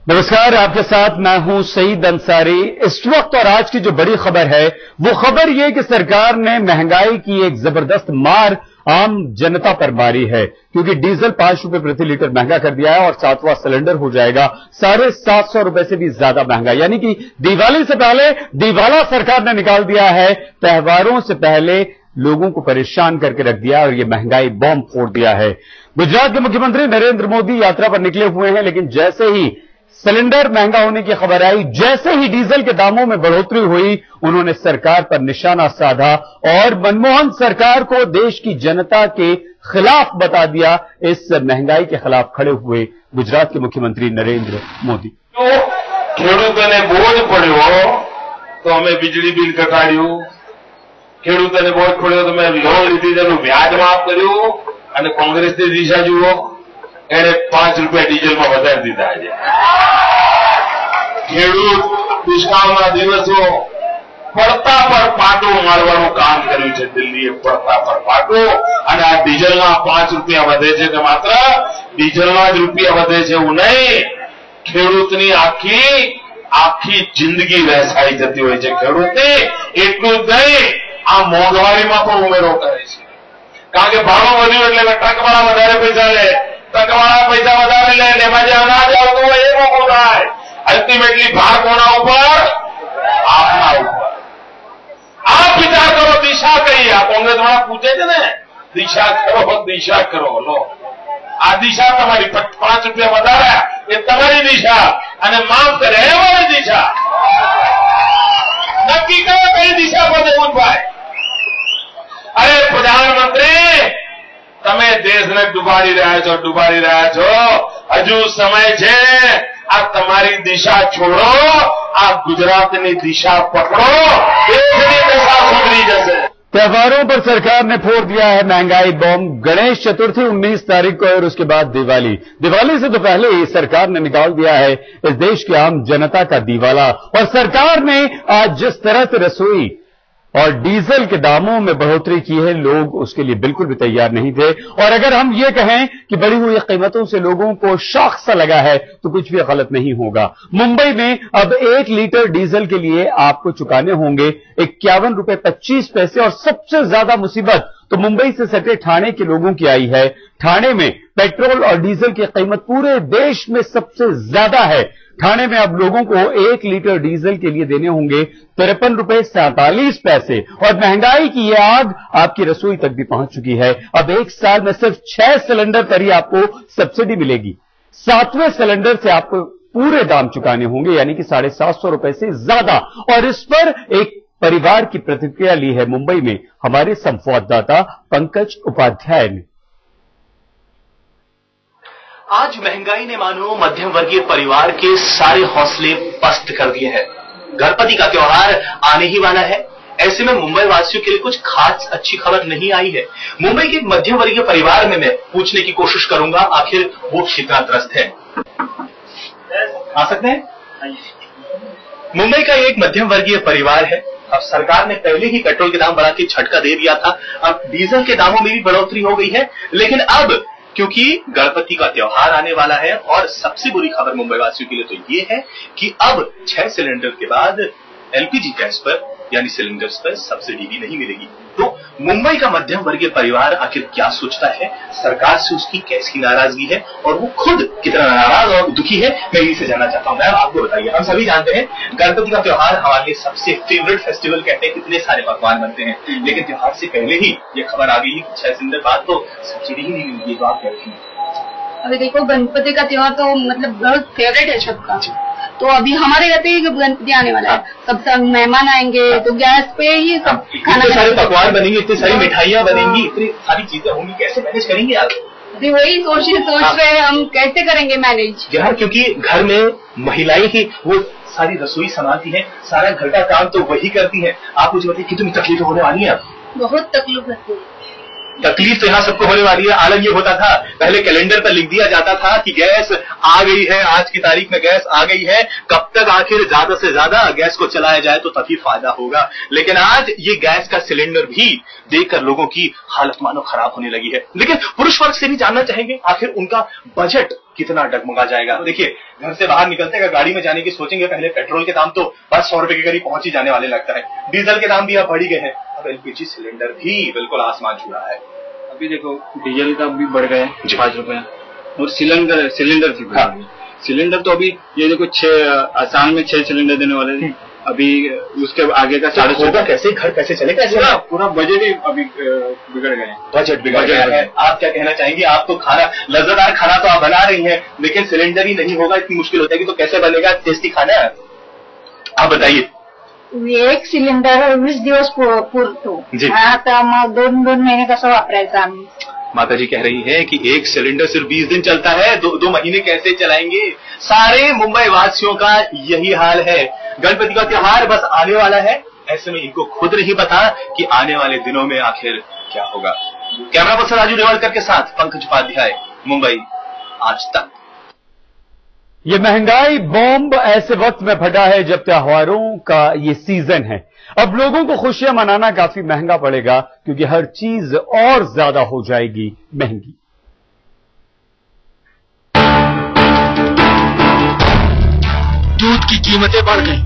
नमस्कार, आपके साथ मैं हूं सईद अंसारी। इस वक्त और आज की जो बड़ी खबर है वो खबर यह कि सरकार ने महंगाई की एक जबरदस्त मार आम जनता पर मारी है, क्योंकि डीजल 5 रुपए प्रति लीटर महंगा कर दिया है और 7वां सिलेंडर हो जाएगा 750 रुपए से भी ज्यादा महंगा। यानी कि दिवाली से पहले दिवाला सरकार ने निकाल दिया है। त्योहारों से पहले लोगों को परेशान करके रख दिया और ये महंगाई बॉम्ब फोड़ दिया है। गुजरात के मुख्यमंत्री नरेंद्र मोदी यात्रा पर निकले हुए हैं, लेकिन जैसे ही सिलेंडर महंगा होने की खबर आई, जैसे ही डीजल के दामों में बढ़ोतरी हुई, उन्होंने सरकार पर निशाना साधा और मनमोहन सरकार को देश की जनता के खिलाफ बता दिया। इस महंगाई के खिलाफ खड़े हुए गुजरात के मुख्यमंत्री नरेंद्र मोदी। तो ખેડૂતોને બોજ પડ્યો તો અમે વીજળી બિલ ઘટાડ્યું, ખેડૂતોને બોજ પડ્યો તો મેં લોન લીધી તેનું વ્યાજ માફ કર્યું અને કોંગ્રેસની દિશા જુઓ, એને 5 રૂપિયા ડીઝલમાં વધારી દીધા છે। ખેડૂત દુષ્કાળના દિવસો પડતા પર પાટો મારવાનું કામ કર્યું છે દિલ્હીએ, પડતા પર પાટો। અને આ ડીઝલના 5 રૂપિયા વધે છે કે માત્ર ડીઝલના જ રૂપિયા વધે છે એવું નહીં, ખેડૂતની આખી જિંદગી વહેંચાઈ જતી હોય છે। ખેડૂતને એટલું જ નહીં, આ મોંઘવારીમાં પણ ઉમેરો કરે છે, કારણ કે ભાવ વધ્યું એટલે ટ્રકવાળા વધારે પૈસા લે, ટ્રકવાળા પૈસા વધારે લે, એમાં જે અનાજ આવતું હોય એ મોંઘું થાય। અલ્ટિમેટલી ભાર કોના ઉપર? આપના ઉપર। आप विचार करो, दिशा कही। आप कांग्रेस वाला पूछे थे ना, दिशा करो लो, आ दिशा तमारी 5 रुपया વધારે એ તમારી દિશા અને માફ કરે એ વાળી દિશા। નક્કી કરો કઈ દિશા પર જવું ભાઈ। અરે પ્રધાનમંત્રી, તમે દેશને ડૂબાડી રહ્યા છો। હજુ સમય છે, આ તમારી દિશા છોડો, આ ગુજરાતની દિશા પકડો, દેશની દશા સુધરી જશે। त्योहारों पर सरकार ने फोड़ दिया है महंगाई बॉम्ब। गणेश चतुर्थी 19 तारीख को और उसके बाद दिवाली से तो पहले ही सरकार ने निकाल दिया है इस देश की आम जनता का दिवाला। और सरकार ने आज जिस तरह से रसोई और डीजल के दामों में बढ़ोतरी की है, लोग उसके लिए बिल्कुल भी तैयार नहीं थे। और अगर हम ये कहें कि बढ़ी हुई कीमतों से लोगों को शौक सा लगा है तो कुछ भी गलत नहीं होगा। मुंबई में अब 1 लीटर डीजल के लिए आपको चुकाने होंगे 51 रुपए 25 पैसे। और सबसे ज्यादा मुसीबत तो मुंबई से सटे ठाणे के लोगों की आई है। ठाणे में पेट्रोल और डीजल की कीमत पूरे देश में सबसे ज्यादा है। ठाणे में अब लोगों को 1 लीटर डीजल के लिए देने होंगे 53 रुपए 47 पैसे। और महंगाई की यह आग आपकी रसोई तक भी पहुंच चुकी है। अब 1 साल में सिर्फ 6 सिलेंडर पर ही आपको सब्सिडी मिलेगी। 7वें सिलेंडर से आपको पूरे दाम चुकाने होंगे, यानी कि 750 रुपए से ज्यादा। और इस पर एक परिवार की प्रतिक्रिया ली है मुंबई में हमारे संवाददाता पंकज उपाध्याय ने। आज महंगाई ने मानो मध्यम वर्गीय परिवार के सारे हौसले पस्त कर दिए हैं। गणपति का त्योहार आने ही वाला है। ऐसे में मुंबई वासियों के लिए कुछ खास अच्छी खबर नहीं आई है। मुंबई के एक मध्यम वर्गीय परिवार में मैं पूछने की कोशिश करूंगा, आखिर वो क्षेत्रग्रस्त है। आ सकते हैं? मुंबई का एक मध्यम वर्गीय परिवार है। अब सरकार ने पहले ही पेट्रोल के दाम बढ़ा के झटका दे दिया था, अब डीजल के दामों में भी बढ़ोतरी हो गई है। लेकिन अब क्योंकि गणपति का त्योहार आने वाला है और सबसे बुरी खबर मुंबई वासियों के लिए तो ये है कि अब 6 सिलेंडर के बाद एलपीजी गैस पर यानी सिलेंडर्स पर सब्सिडी भी नहीं मिलेगी। तो मुंबई का मध्यम वर्गीय परिवार आखिर क्या सोचता है, सरकार से उसकी कैसी नाराजगी है और वो खुद कितना नाराज और दुखी है, मैं यही से जानना चाहता हूँ। मैम आपको बताइए, हम सभी जानते हैं गणपति का त्योहार हमारे लिए सबसे फेवरेट फेस्टिवल कहते हैं, कितने सारे पकवान बनते हैं, लेकिन त्योहार से पहले ही ये खबर आ गई कि 6 सिलेंडर बाद तो सब्सिडी ही नहीं मिलेगी। तो आप कहते हैं? अभी देखो, गणपति का त्योहार तो मतलब बहुत फेवरेट है सबका। तो अभी हमारे घर पे ही गणपति आने वाला है, सब मेहमान आएंगे तो गैस पे ही सब खाना, सारे पकवान बनेंगे, इतनी सारी मिठाइयाँ बनेंगी, इतनी सारी चीजें होंगी, कैसे मैनेज करेंगे आप? अभी वही सोच रहे हैं हम कैसे करेंगे मैनेज यार, क्योंकि घर में महिलाएं ही वो सारी रसोई संभालती हैं, सारा घर का काम तो वही करती हैं। आप मुझे बताइए कितनी तकलीफ होने वाली है? बहुत तकलीफ होती है। तकलीफ तो यहाँ सबको होने वाली है। आलम ये होता था, पहले कैलेंडर पर लिख दिया जाता था कि गैस आ गई है, आज की तारीख में गैस आ गई है, कब तक आखिर ज्यादा से ज्यादा गैस को चलाया जाए तो तभी फायदा होगा। लेकिन आज ये गैस का सिलेंडर भी देखकर लोगों की हालत मानो खराब होने लगी है। लेकिन पुरुष वर्ग से भी जानना चाहेंगे आखिर उनका बजट कितना डगमगा जाएगा। देखिए, घर से बाहर निकलते अगर गाड़ी में जाने की सोचेंगे, पहले पेट्रोल के दाम तो बस 100 रुपए के करीब पहुंच ही जाने वाले लगता है। डीजल के दाम भी अब बढ़ ही गए हैं। अब एलपीजी सिलेंडर भी बिल्कुल आसमान छू रहा है। अभी देखो डीजल का भी बढ़ गए 5 रुपए और सिलेंडर सिलेंडर तो अभी ये देखो 6 साल में 6 सिलेंडर देने वाले थे, अभी उसके आगे का 450 कैसे घर कैसे चलेगा? पूरा बजट ही अभी बिगड़ गए। बजट बिगड़ गया है। आप क्या कहना चाहेंगे? आप तो खाना लज्जतदार खाना तो आप बना रही हैं, लेकिन सिलेंडर ही नहीं होगा, इतनी मुश्किल हो जाएगी तो कैसे बनेगा टेस्टी खाना? आप बताइए। एक सिलेंडर 20 दिवस पुरतो, आता मग 2 महिने कसं वापरायचं आम्ही? माता जी कह रही है कि एक सिलेंडर सिर्फ 20 दिन चलता है, 2 महीने कैसे चलाएंगे? सारे मुंबई वासियों का यही हाल है। गणपति का त्योहार बस आने वाला है, ऐसे में इनको खुद नहीं पता कि आने वाले दिनों में आखिर क्या होगा। कैमरा पर्सन राजू रेवाड़कर के साथ पंकज उपाध्याय, मुंबई आज तक। ये महंगाई बॉम्ब ऐसे वक्त में फटा है जब त्योहारों का ये सीजन है। अब लोगों को खुशियां मनाना काफी महंगा पड़ेगा, क्योंकि हर चीज और ज्यादा हो जाएगी महंगी। दूध की कीमतें बढ़ गई,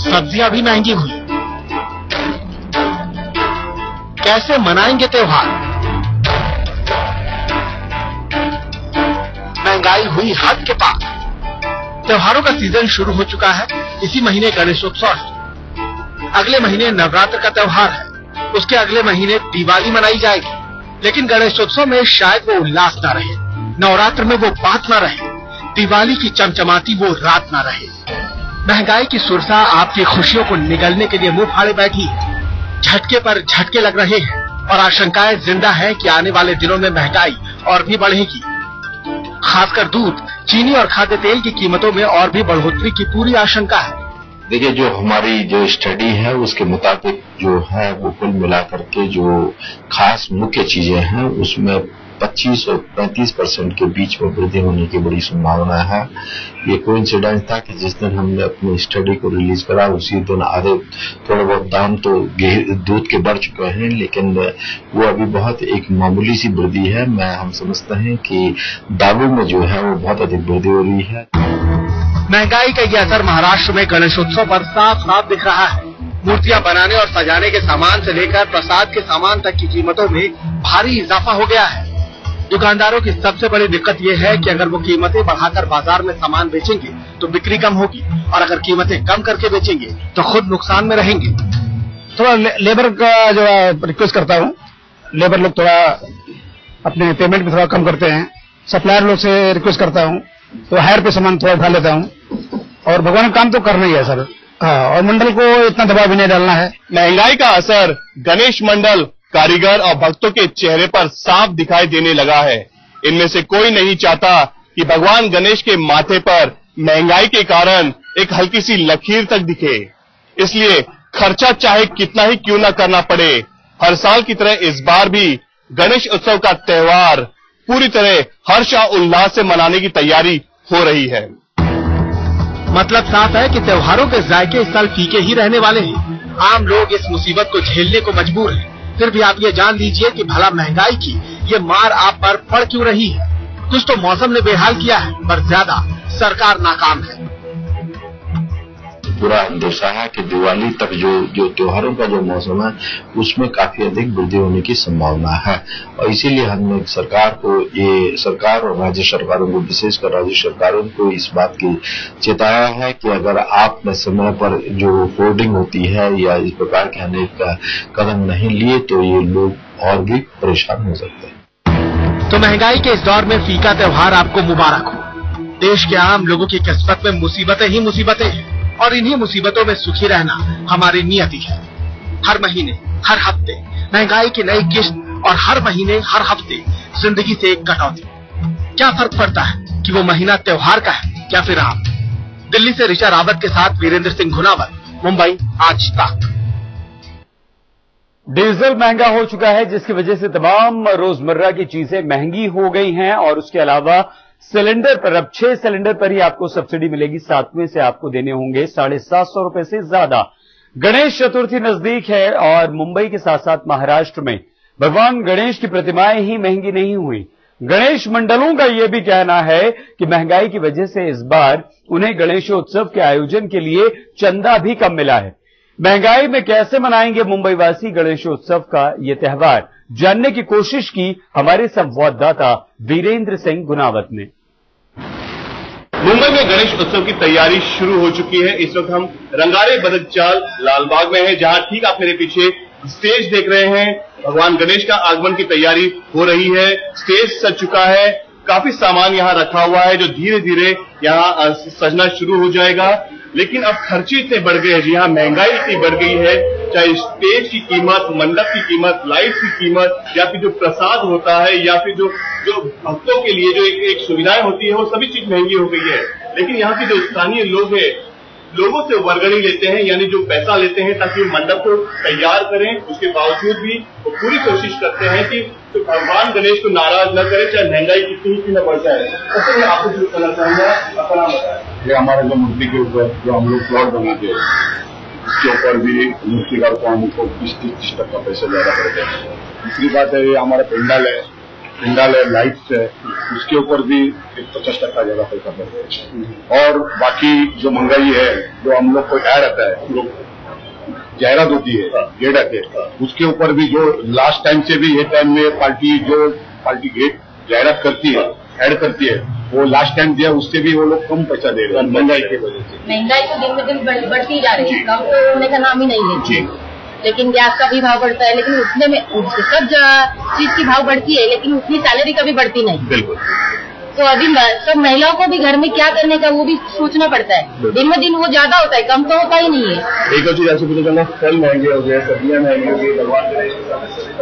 सब्जियां भी महंगी हुई। कैसे मनाएंगे त्योहार? महंगाई हुई हद के पार। त्योहारों का सीजन शुरू हो चुका है। इसी महीने गणेशोत्सव है, अगले महीने नवरात्र का त्योहार है, उसके अगले महीने दिवाली मनाई जाएगी। लेकिन गणेशोत्सव में शायद वो उल्लास ना रहे, नवरात्र में वो बात ना रहे, दिवाली की चमचमाती वो रात ना रहे। महंगाई की सुरसा आपकी खुशियों को निगलने के लिए मुंह फाड़े बैठी है। झटके पर झटके लग रहे हैं और आशंकाएं जिंदा है कि आने वाले दिनों में महंगाई और भी बढ़ेगी। खासकर दूध, चीनी और खाद्य तेल की कीमतों में और भी बढ़ोतरी की पूरी आशंका है। देखिए, जो हमारी जो स्टडी है उसके मुताबिक जो है वो कुल मिलाकर के जो खास मुख्य चीजें हैं उसमें 25 और 35% के बीच में वृद्धि होने की बड़ी संभावना है। ये कोइंसिडेंस था कि जिस दिन हमने अपनी स्टडी को रिलीज करा उसी दिन आधे थोड़ा बहुत दाम तो दूध के बढ़ चुके हैं, लेकिन वो अभी बहुत एक मामूली सी वृद्धि है। हम समझते हैं कि दालों में जो है वो बहुत अधिक वृद्धि हो रही है। महंगाई का ये असर महाराष्ट्र में गणेशोत्सव पर साफ साफ दिख रहा है। मूर्तियां बनाने और सजाने के सामान से लेकर प्रसाद के सामान तक की कीमतों में भारी इजाफा हो गया है। दुकानदारों की सबसे बड़ी दिक्कत यह है कि अगर वो कीमतें बढ़ाकर बाजार में सामान बेचेंगे तो बिक्री कम होगी, और अगर कीमतें कम करके बेचेंगे तो खुद नुकसान में रहेंगे। थोड़ा लेबर का जो रिक्वेस्ट करता हूँ, लेबर लोग थोड़ा अपने पेमेंट भी थोड़ा कम करते हैं। सप्लायर लोग से रिक्वेस्ट करता हूँ तो हायर पे सामान थोड़ा उठा लेता हूँ, और भगवान काम तो करना ही है सर। हाँ, और मंडल को इतना दबाव भी नहीं डालना है। महंगाई का असर गणेश मंडल, कारीगर और भक्तों के चेहरे पर साफ दिखाई देने लगा है। इनमें से कोई नहीं चाहता कि भगवान गणेश के माथे पर महंगाई के कारण एक हल्की सी लकीर तक दिखे, इसलिए खर्चा चाहे कितना ही क्यों न करना पड़े, हर साल की तरह इस बार भी गणेश उत्सव का त्योहार पूरी तरह हर्ष और उल्लास से मनाने की तैयारी हो रही है। मतलब साफ है कि त्योहारों के जायके इस साल फीके ही रहने वाले हैं। आम लोग इस मुसीबत को झेलने को मजबूर हैं। फिर भी आप ये जान लीजिए कि भला महंगाई की ये मार आप पर पड़ क्यों रही है। कुछ तो मौसम ने बेहाल किया है, पर ज्यादा सरकार नाकाम है। पूरा अंदेशा है कि दिवाली तक जो त्योहारों का जो मौसम है उसमें काफी अधिक वृद्धि होने की संभावना है, और इसीलिए हमने सरकार और राज्य सरकारों को, विशेषकर राज्य सरकारों को इस बात की चेताया है कि अगर आपने समय पर जो होर्डिंग होती है या इस प्रकार के अनेक कदम नहीं लिए तो ये लोग और भी परेशान हो सकते हैं। तो महंगाई के इस दौर में फीका त्योहार आपको मुबारक हो। देश के आम लोगों की किस्मत में मुसीबतें ही मुसीबतें हैं, और इन्हीं मुसीबतों में सुखी रहना हमारी नियति है। हर महीने, हर हफ्ते महंगाई की नई किस्त, और हर महीने, हर हफ्ते जिंदगी से एक कटौती। क्या फर्क पड़ता है कि वो महीना त्योहार का है या फिर आम? दिल्ली से ऋचा रावत के साथ वीरेंद्र सिंह घुनावत, मुंबई आज तक। डीजल महंगा हो चुका है, जिसकी वजह से तमाम रोजमर्रा की चीजें महंगी हो गई हैं, और उसके अलावा सिलेंडर पर अब 6 सिलेंडर पर ही आपको सब्सिडी मिलेगी, 7वें से आपको देने होंगे 750 रुपए से ज्यादा। गणेश चतुर्थी नजदीक है और मुंबई के साथ साथ महाराष्ट्र में भगवान गणेश की प्रतिमाएं ही महंगी नहीं हुई, गणेश मंडलों का यह भी कहना है कि महंगाई की वजह से इस बार उन्हें गणेशोत्सव के आयोजन के लिए चंदा भी कम मिला है। महंगाई में कैसे मनाएंगे मुंबईवासी गणेशोत्सव का ये त्योहार, जानने की कोशिश की हमारे संवाददाता वीरेंद्र सिंह गुनावत ने। मुंबई में गणेश उत्सव की तैयारी शुरू हो चुकी है। इस वक्त हम रंगारे बदकचाल लालबाग में हैं, जहां ठीक आप मेरे पीछे स्टेज देख रहे हैं। भगवान गणेश का आगमन की तैयारी हो रही है, स्टेज सज चुका है, काफी सामान यहां रखा हुआ है जो धीरे धीरे यहां सजना शुरू हो जाएगा। लेकिन अब खर्चे इतने बढ़ गए हैं, जी हाँ, महंगाई इतनी बढ़ गई है, चाहे स्टेज की कीमत, मंडप की कीमत, लाइट की कीमत, या फिर जो प्रसाद होता है, या फिर जो भक्तों के लिए जो एक सुविधाएं होती है, वो सभी चीज महंगी हो गई है। लेकिन यहाँ के जो स्थानीय लोग हैं, लोगों से वर्गणी लेते हैं, यानी जो पैसा लेते हैं ताकि मंडप को तैयार करें, उसके बावजूद भी वो पूरी कोशिश करते हैं कि तो भगवान गणेश को नाराज न करें, चाहे महंगाई कितनी ही न बढ़ जाए। सबसे मैं आपको जो कहना चाहूंगा, अपना बताएं। ये हमारे जो मूर्ति के ऊपर जो हम लोग प्लॉट बनाते हैं, उसके ऊपर भी मूर्तिकार को हमको 20-30% पैसा ज्यादा पड़ते हैं। दूसरी बात है, ये हमारा पंडाल है, लाइट्स है, उसके ऊपर भी 50% ज्यादा पैसा पड़ता है। और बाकी जो महंगाई है, जो हम लोग को ऐड आता है, जाहिरात होती है, गेट आते हैं, उसके ऊपर भी जो लास्ट टाइम से भी ये टाइम में पार्टी गेट जाहिरात करती है, ऐड करती है, वो लास्ट टाइम दिया उससे भी वो लोग कम पैसा दे रहे हैं महंगाई की वजह से। महंगाई तो दिन में दिन बढ़ती जा रही है, कम तो होने का नाम ही नहीं है। लेकिन गैस का भी भाव बढ़ता है, लेकिन उतने में सब चीज की भाव बढ़ती है, लेकिन उतनी सैलरी कभी बढ़ती नहीं। बिल्कुल। तो अभी सब महिलाओं को भी घर में क्या करने का वो भी सोचना पड़ता है। दिन में दिन वो ज्यादा होता है, कम तो होता ही नहीं है। एक और चीज ऐसे पता चला, फल महंगे हो गए, सब्जियां महंगी हो गई, भगवान गणेश का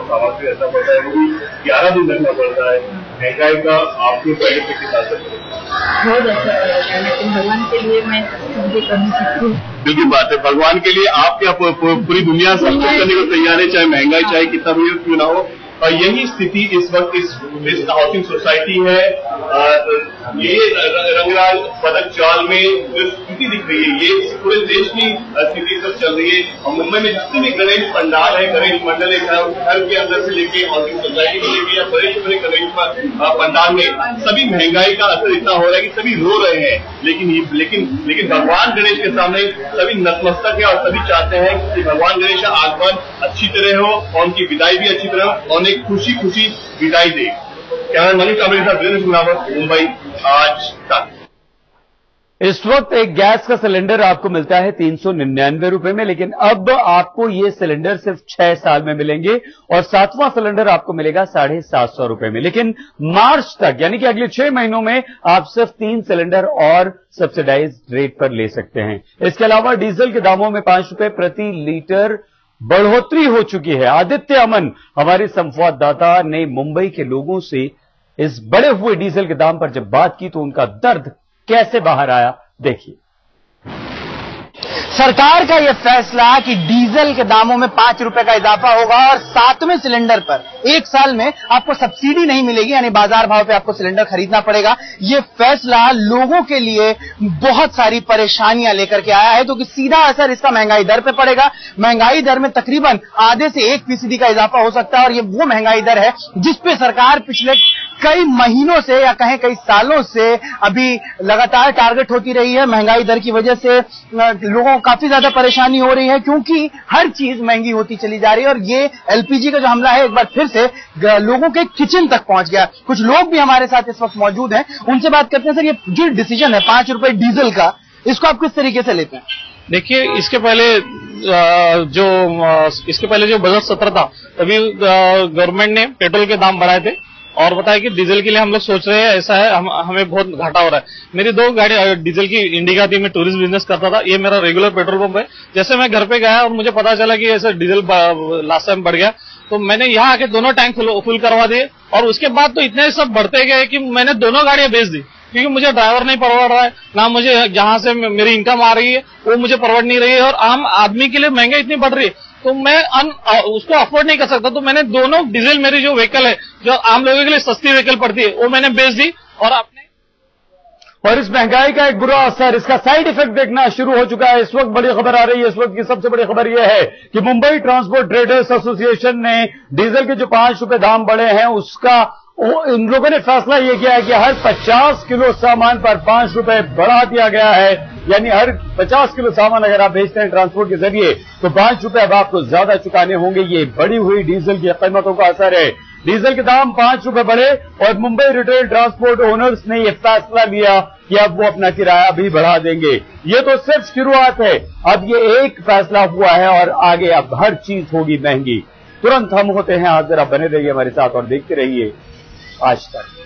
सामान भी ऐसा पड़ता है, वो भी 11 दिन रखना पड़ता है। महंगाई का आपके पहले से कितना असर बहुत अच्छा है, लेकिन भगवान के लिए मैं करनी सकती हूँ। बिल्कुल बात है, भगवान के लिए आप क्या पूरी दुनिया सब कुछ करने को तैयार है, चाहे महंगाई चाहे कितना भी क्यों ना हो। और यही स्थिति इस वक्त इस हाउसिंग सोसाइटी है। ये रंगराज बदकचाल में जो स्थिति दिख रही है, ये पूरे देश की स्थिति सब चल रही है। और मुंबई में जितने भी गणेश पंडाल है, गणेश मंडल है, घर के अंदर से लेके हाउसिंग सोसाइटी में लेके या बड़े से बड़े गणेश पंडाल में सभी महंगाई का असर इतना हो रहा है कि सभी रो रहे हैं। लेकिन भगवान गणेश के सामने सभी नतमस्तक है और सभी चाहते हैं कि भगवान गणेश का आगमन अच्छी तरह हो और उनकी विदाई भी अच्छी तरह हो और एक खुशी विदाई दे। कैमरा मनीष का मेरे साथ वीरेंद्र सिंह, मुंबई आज तक। इस वक्त एक गैस का सिलेंडर आपको मिलता है 399 रुपए में, लेकिन अब आपको ये सिलेंडर सिर्फ 6 साल में मिलेंगे और 7वां सिलेंडर आपको मिलेगा 750 रुपए में। लेकिन मार्च तक यानी कि अगले 6 महीनों में आप सिर्फ 3 सिलेंडर और सब्सिडाइज रेट पर ले सकते हैं। इसके अलावा डीजल के दामों में 5 रुपए प्रति लीटर बढ़ोतरी हो चुकी है। आदित्य अमन हमारे संवाददाता ने मुंबई के लोगों से इस बढ़े हुए डीजल के दाम पर जब बात की तो उनका दर्द कैसे बाहर आया, देखिए। सरकार का यह फैसला कि डीजल के दामों में 5 रुपए का इजाफा होगा और 7वें सिलेंडर पर 1 साल में आपको सब्सिडी नहीं मिलेगी, यानी बाजार भाव पे आपको सिलेंडर खरीदना पड़ेगा। ये फैसला लोगों के लिए बहुत सारी परेशानियां लेकर के आया है, क्योंकि सीधा असर इसका महंगाई दर पे पड़ेगा। महंगाई दर में तकरीबन आधे से 1% का इजाफा हो सकता है और ये वो महंगाई दर है जिस पे सरकार पिछले कई महीनों से या कहें कई सालों से अभी लगातार टारगेट होती रही है। महंगाई दर की वजह से लोगों को काफी ज्यादा परेशानी हो रही है, क्योंकि हर चीज महंगी होती चली जा रही है और ये एलपीजी का जो हमला है एक बार फिर से लोगों के किचन तक पहुंच गया। कुछ लोग भी हमारे साथ इस वक्त मौजूद हैं, उनसे बात करते हैं। सर, ये जो डिसीजन है 5 रुपए डीजल का, इसको आप किस तरीके से लेते हैं? देखिए, इसके पहले जो बजट सत्र था तभी गवर्नमेंट ने पेट्रोल के दाम बढ़ाए थे और बताया कि डीजल के लिए हम लोग सोच रहे हैं, ऐसा है हमें बहुत घाटा हो रहा है। मेरी 2 गाड़ी डीजल की इंडिका थी, मैं टूरिस्ट बिजनेस करता था, ये मेरा रेगुलर पेट्रोल पंप है। जैसे मैं घर पे गया और मुझे पता चला कि ऐसा डीजल लास्ट टाइम बढ़ गया, तो मैंने यहाँ आके दोनों टैंक फुल करवा दिए और उसके बाद तो इतने सब बढ़ते गए कि मैंने दोनों गाड़ियां बेच दी, क्योंकि मुझे ड्राइवर नहीं परवड़ रहा है, ना मुझे जहां से मेरी इनकम आ रही है वो मुझे परवड़ नहीं रही है और आम आदमी के लिए महंगाई इतनी बढ़ रही है तो मैं उसको अफोर्ड नहीं कर सकता। तो मैंने दोनों डीजल, मेरी जो व्हीकल है जो आम लोगों के लिए सस्ती व्हीकल पड़ती है, वो मैंने बेच दी और अपने और इस महंगाई का एक बुरा असर, इसका साइड इफेक्ट देखना शुरू हो चुका है। इस वक्त बड़ी खबर आ रही है, इस वक्त की सबसे बड़ी खबर यह है कि मुंबई ट्रांसपोर्ट ट्रेडर्स एसोसिएशन ने डीजल के जो 5 रुपए दाम बढ़े हैं उसका इन लोगों ने फैसला यह किया है कि हर 50 किलो सामान पर 5 रुपए बढ़ा दिया गया है। यानी हर 50 किलो सामान अगर आप भेजते हैं ट्रांसपोर्ट के जरिए तो 5 रुपए अब आपको ज्यादा चुकाने होंगे। ये बढ़ी हुई डीजल की कीमतों का असर है। डीजल के दाम 5 रुपए बढ़े और मुंबई रिटेल ट्रांसपोर्ट ओनर्स ने यह फैसला लिया कि अब वो अपना किराया भी बढ़ा देंगे। ये तो सिर्फ शुरुआत है, अब ये एक फैसला हुआ है और आगे अब हर चीज होगी महंगी। तुरंत हम होते हैं हाजिर, आप बने रहिए हमारे साथ और देखते रहिए आज तक।